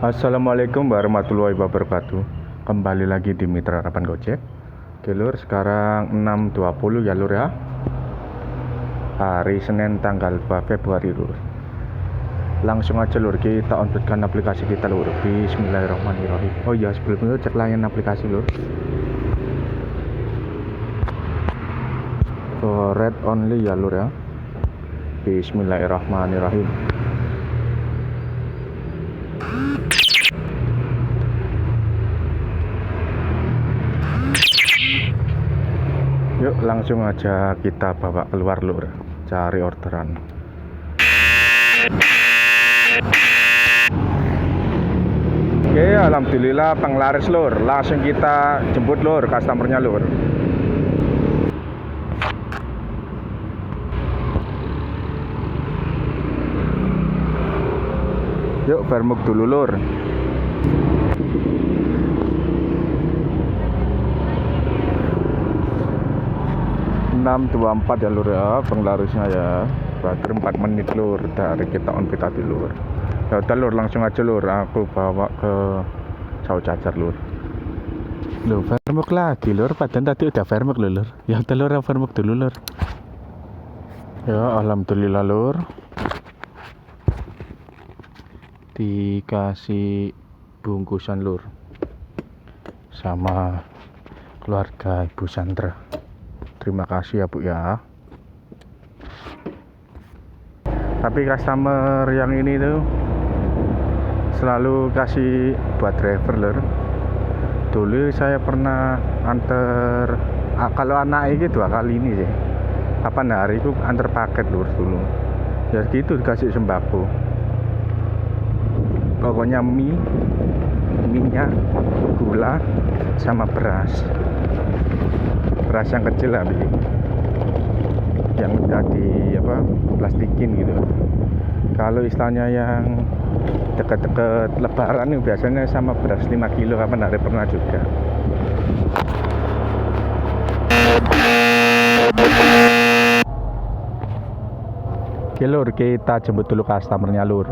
Assalamualaikum warahmatullahi wabarakatuh. Kembali lagi di Mitra Harapan Gojek. Oke lur, sekarang 6.20 ya lur ya. Hari Senin tanggal 2 Februari lur. Langsung aja lur, kita onboardkan aplikasi kita lur. Bismillahirrahmanirrahim. Oh iya, sebelum itu cek layanan aplikasi lur. Red only ya lur ya. Bismillahirrahmanirrahim. Yuk langsung aja kita bawa keluar lur, cari orderan. Oke, alhamdulillah penglaris lur. Langsung kita jemput lur customernya lur. Yuk vermuk dulu lur. .24 ya lur ya, penglarisnya ya. Berarti 4 menit lur dari kita on tadi lur. Ya udah lur, langsung aja lur, aku bawa ke jauh cacar lur. Loh, vermuk lagi lur, padahal tadi udah vermuk lur. Ya udah lur, vermuk dulu lur. Ya alhamdulillah lur, dikasih bungkusan lur sama keluarga Ibu Sandra. Terima kasih ya Bu ya. Tapi customer yang ini tuh selalu kasih buat driver lur. Dulu saya pernah antar kalau anak ini 2 kali ini sih. Hari itu antar paket lur dulu. Ya gitu, dikasih sembako. Pokoknya minyak, gula, sama beras yang kecil lah, yang udah di plastikin gitu. Kalau istilahnya yang deket-deket lebaran nih biasanya sama beras 5 kilo, hari pernah juga. Oke lur, kita jemput dulu customernya lur.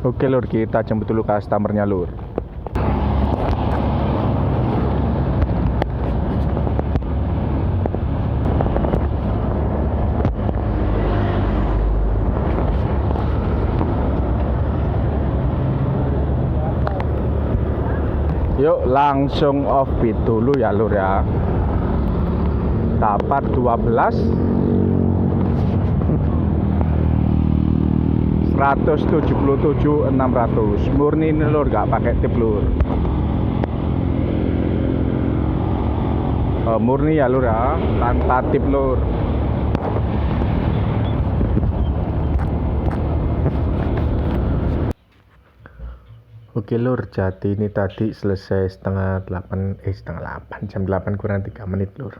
Oke lur, kita jemput dulu customernya lur. Yuk langsung offbeat dulu ya lur ya. Dapat 12 177.600 murni ini lur, gak pakai tip lur. Murni ya lur ya, tanpa tip lur. Oke lur, jadi ini tadi selesai setengah 8, jam 8 kurang 3 menit lur.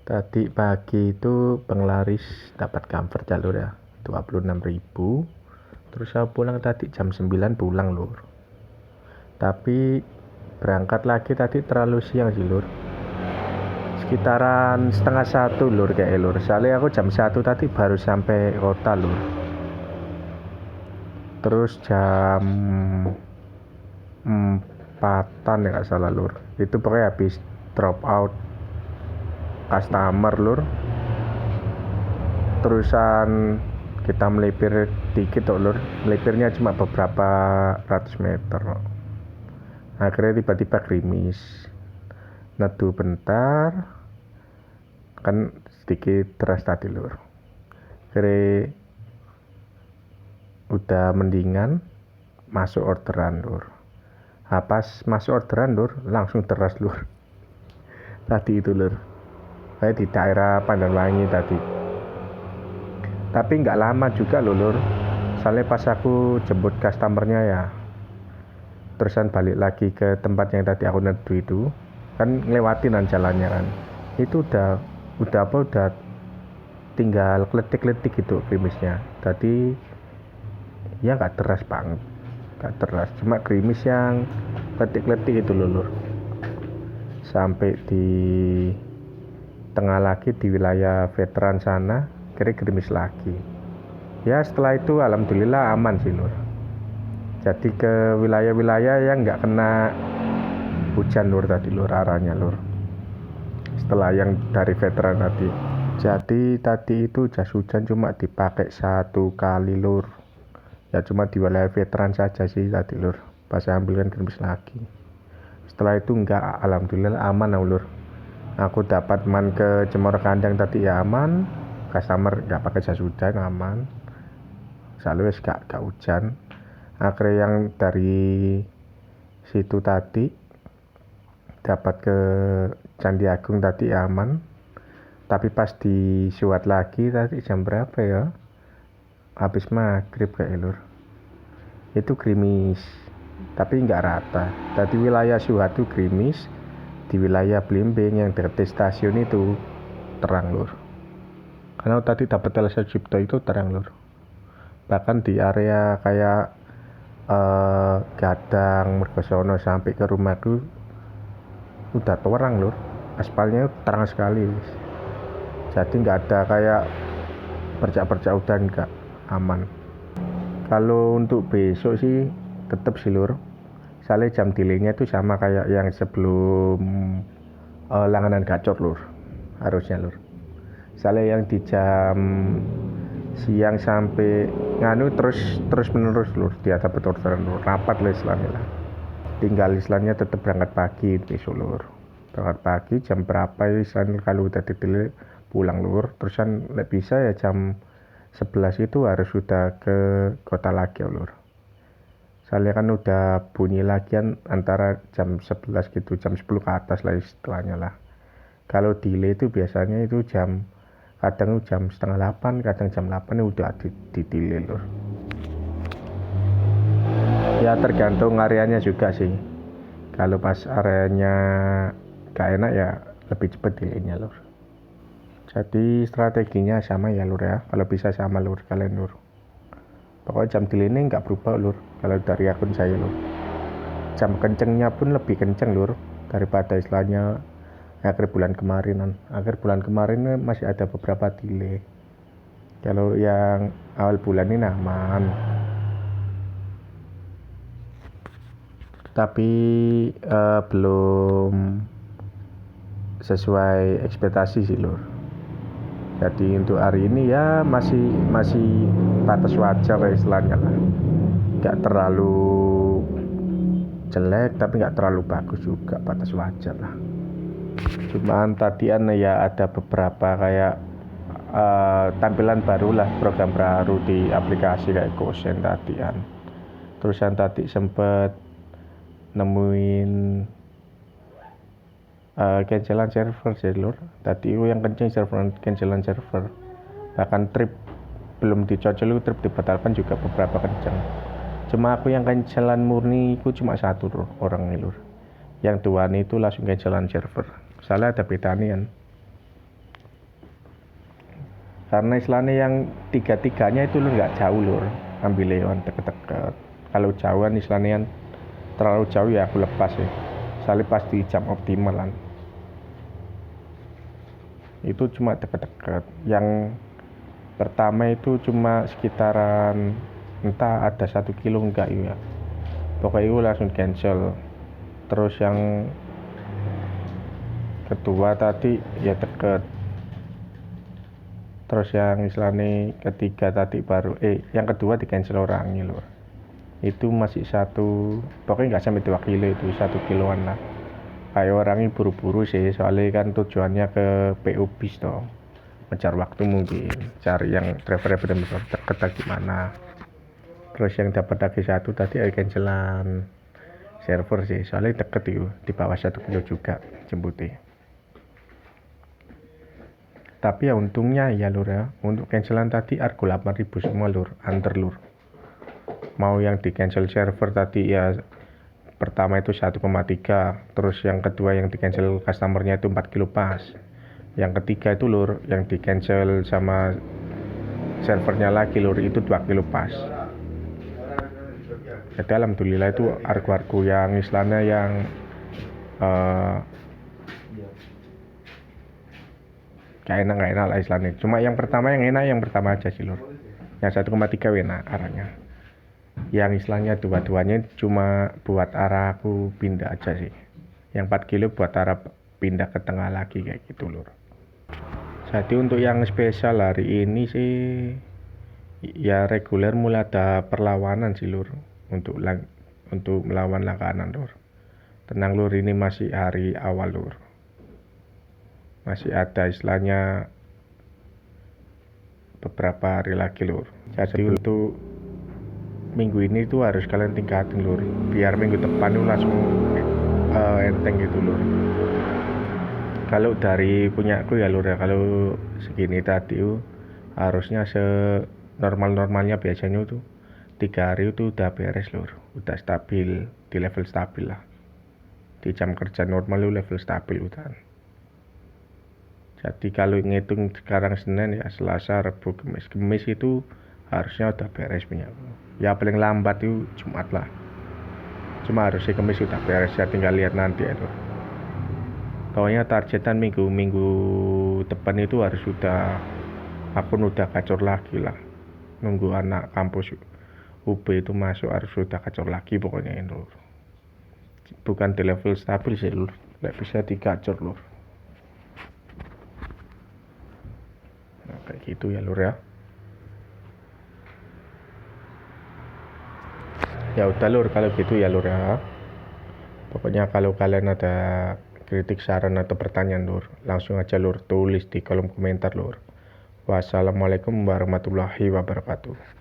Tadi pagi itu penglaris dapat comfort ya lur ya, 26.000. Terus saya pulang tadi jam 9 pulang lur. Tapi berangkat lagi tadi terlalu siang sih lur, sekitaran setengah 1 lur kayak lur. Soalnya aku jam 1 tadi baru sampai kota lur. Terus jam 4-an ya gak salah lur, itu pokoknya habis drop out customer lur. Terusan kita melipir dikit lur, melipirnya cuma beberapa ratus meter. Akhirnya tiba-tiba gerimis, neduh bentar, kan sedikit deras tadi lur. Akhirnya udah mendingan, masuk orderan lur. Pas masuk orderan lur, langsung deras lur. Tadi itu lur, kayak di daerah Pandanwangi tadi. Tapi nggak lama juga lur. Soalnya pas aku jemput customernya ya, terusan balik lagi ke tempat yang tadi aku neduh itu, kan ngelewatin jalannya kan. Itu udah tinggal kletik-kletik gitu gerimisnya. Tadi ya nggak deras banget, nggak deras, cuma gerimis yang kletik-kletik itu lur. sampai di tengah lagi di wilayah veteran sana, kira gerimis lagi. Ya setelah itu alhamdulillah aman sih lur. Jadi ke wilayah-wilayah yang nggak kena hujan lur tadi lur, arahnya lur. Setelah yang dari veteran tadi. Jadi tadi itu jas hujan cuma dipakai 1 kali lur. Ya cuma di wilayah veteran saja sih tadi lur. Pas saya ambil kan gerimis lagi. Setelah itu enggak, alhamdulillah aman lur. Aku dapat man ke Cemoro Kandang tadi ya aman. Customer nggak pakai jas hujan aman. Selalu gak hujan. Akhirnya yang dari situ tadi dapat ke Candi Agung tadi aman. Tapi pas disuat lagi tadi jam berapa ya? Habis maghrib kayak lur. Itu gerimis. Tapi nggak rata. Tadi wilayah Suhat itu gerimis. Di wilayah Blimbing yang dekat stasiun itu terang lur. Karena tadi dapat telepon Cipto itu terang lur. Bahkan di area kayak Gadang, Mergosono sampai ke rumahku udah terang lur. Aspalnya terang sekali. Jadi nggak ada kayak bercak-bercak udan, nggak, aman. Kalau untuk besok sih tetap sih lur. Soalnya jam delaynya itu sama kayak yang sebelum Langanan Gacor lur. Harusnya lur. Soalnya yang di jam siang sampai nganu terus menerus lur, dia dapat orderan lur, rapat lah istilahnya lah. Tinggal istilahnya tetap berangkat pagi besok lur. Berangkat pagi jam berapa ya istilahnya, kalau udah dipilih pulang lur. Terusan bisa ya jam 11 itu harus sudah ke kota lagi lur. Soalnya kan udah bunyi lagi kan antara jam 11 gitu, jam 10 ke atas lah istilahnya lah. Kalau delay itu biasanya itu kadang jam setengah 8, kadang jam 8 udah di delay lur. Ya tergantung areanya juga sih. Kalau pas areanya gak enak ya lebih cepet delaynya lur. Jadi strateginya sama ya lur ya. Kalau bisa sama lur kalian lur. Pokoknya jam delay ini nggak berubah lur. Kalau dari akun saya lur. Jam kencengnya pun lebih kenceng lur daripada istilahnya akhir bulan kemarin. Akhir bulan kemarin masih ada beberapa delay. Kalau yang awal bulan ini aman. Tapi belum sesuai ekspektasi sih lur. Jadi untuk hari ini ya masih batas wajar ya istilahnya lah. Gak terlalu jelek tapi gak terlalu bagus juga, batas wajar lah. Cuman tadian ya ada beberapa kayak tampilan baru lah, program baru di aplikasi kayak Gosen tadian. Terus yang tadi sempet nemuin cancelan server sih lur. Tadi yang kenceng server, cancelan server. Bahkan trip belum dicocol, trip dibatalkan juga beberapa kenceng. Cuma aku yang cancelan murni itu cuma 1 lur, orang lur. Yang 2 itu langsung cancelan server. Salah ada bedanya. Karena istilahnya yang 3-3-nya itu lur nggak jauh lur, ambil lewat deket-deket. Kalau jauhan istilahnya terlalu jauh ya aku lepas ya. Soalnya pasti jam optimalan. Itu cuma deket-deket. Yang pertama itu cuma sekitaran entah ada 1 kilo enggak ya. Pokoknya itu langsung cancel. Terus yang kedua tadi ya deket. Terus yang istilahnya ketiga tadi baru yang kedua di cancel orangnya loh. Itu masih 1, pokoknya nggak sampai 2 kilo, itu 1 kiloan lah. Kayak orangnya buru-buru sih, soalnya kan tujuannya ke PO bis toh, ngejar waktu mungkin, cari yang driver benar-benar deket gimana. Terus yang dapat lagi 1 tadi cancelan server sih, soalnya deket itu, di bawah 1 kilo juga jemputnya. Tapi ya untungnya ya lur ya, untuk cancelan tadi argo 8.000 semua lur, antar lur. Mau yang di cancel server tadi ya pertama itu 1,3, terus yang kedua yang di cancel customernya itu 4 kilo pas. Yang ketiga itu lur, yang di cancel sama servernya lagi lur, itu 2 kilo pas. Jadi alhamdulillah itu argo-argo yang istilahnya yang gak enak lah istilahnya. Cuma yang pertama aja sih lur. Yang 1,3 enak arahnya. Yang istilahnya dua-duanya cuma buat arah aku pindah aja sih. Yang 4 kilo buat arah pindah ke tengah lagi kayak gitu lur. Jadi untuk yang spesial hari ini sih ya reguler mulai ada perlawanan sih lur untuk melawan langganan lur. Tenang lur, ini masih hari awal lur. Masih ada istilahnya beberapa hari lagi lur. Jadi untuk minggu ini tuh harus kalian tingkatin lur, biar minggu depan tuh langsung enteng gitu lur. Kalau dari punyaku ya lur ya, kalau segini tadi harusnya normal-normalnya biasanya tuh 3 hari itu udah beres lur, udah stabil, di level stabil lah, di jam kerja normal itu level stabil udah. Jadi kalau ngitung sekarang Senin ya Selasa, Rabu, Kamis itu harusnya udah beres punya. Ya paling lambat itu Jumat lah. Cuma harusnya Kamis sudah beres, ya tinggal lihat nanti ya lur. Pokoknya targetan minggu depan itu harus akun udah gacor lagi lah. Nunggu anak kampus UB itu masuk harus sudah gacor lagi pokoknya ini lur. Bukan di level stabil sih lur, nggak bisa digacor lur. Nah kayak gitu ya lur ya. Ya udah lur, kalau gitu ya lur ya. Pokoknya kalau kalian ada kritik, saran atau pertanyaan lur, langsung aja lur tulis di kolom komentar lur. Wassalamualaikum warahmatullahi wabarakatuh.